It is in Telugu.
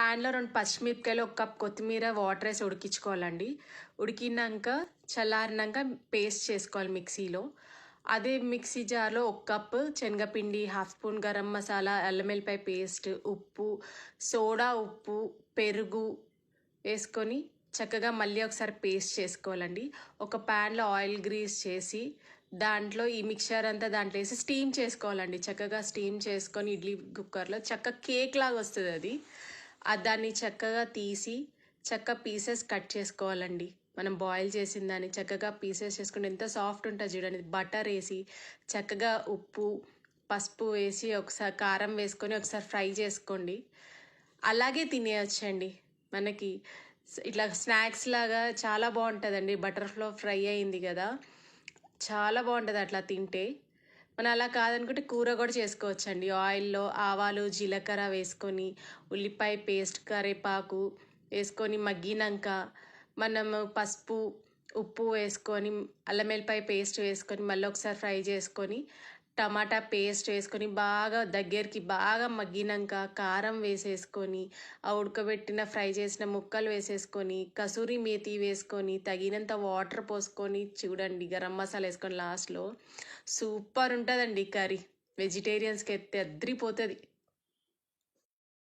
ప్యాన్లో 2 పచ్చిమిరపకాయలు, ఒక కప్ కొత్తిమీర వాటర్ వేసి ఉడికించుకోవాలండి. ఉడికినాక చల్లారినాక పేస్ట్ చేసుకోవాలి మిక్సీలో. అదే మిక్సీ జార్లో ఒక కప్పు శనగపిండి, హాఫ్ స్పూన్ గరం మసాలా, అల్లం వెల్లిపాయ పేస్ట్, ఉప్పు, సోడా ఉప్పు, పెరుగు వేసుకొని చక్కగా మళ్ళీ ఒకసారి పేస్ట్ చేసుకోవాలండి. ఒక ప్యాన్లో ఆయిల్ గ్రీస్ చేసి దాంట్లో ఈ మిక్చర్ అంతా దాంట్లో వేసి స్టీమ్ చేసుకోవాలండి. చక్కగా స్టీమ్ చేసుకొని ఇడ్లీ కుక్కర్లో చక్కగా కేక్ లాగా వస్తుంది అది. దాన్ని చక్కగా తీసి పీసెస్ కట్ చేసుకోవాలండి. మనం బాయిల్ చేసిన దాన్ని చక్కగా పీసెస్ చేసుకుంటే ఎంత సాఫ్ట్ ఉంటుంది చూడండి. బటర్ వేసి చక్కగా ఉప్పు, పసుపు వేసి ఒకసారి కారం వేసుకొని ఒకసారి ఫ్రై చేసుకోండి. అలాగే తినేయచ్చండి. మనకి ఇట్లా స్నాక్స్ లాగా చాలా బాగుంటుందండి. బటర్ఫ్లో ఫ్రై అయింది కదా, చాలా బాగుంటుంది అట్లా తింటే. మనం అలా కాదనుకుంటే కూర కూడా చేసుకోవచ్చండి. ఆయిల్లో ఆవాలు, జీలకర్ర వేసుకొని ఉల్లిపాయ పేస్ట్, కరివేపాకు వేసుకొని మగ్గినాక మనము పసుపు, ఉప్పు వేసుకొని అల్లం వెల్లిపాయ పేస్ట్ వేసుకొని మళ్ళీ ఒకసారి ఫ్రై చేసుకొని టమాటా పేస్ట్ వేసుకొని బాగా దగ్గరికి బాగా మగ్గినాక కారం వేసేసుకొని ఆ ఉడకబెట్టిన ఫ్రై చేసిన ముక్కలు వేసేసుకొని కసూరి మేతి వేసుకొని తగినంత వాటర్ పోసుకొని చూడండి, గరం మసాలా వేసుకొని లాస్ట్లో సూపర్ ఉంటుందండి కర్రీ. వెజిటేరియన్స్కి అయితే అద్రిపోతుంది.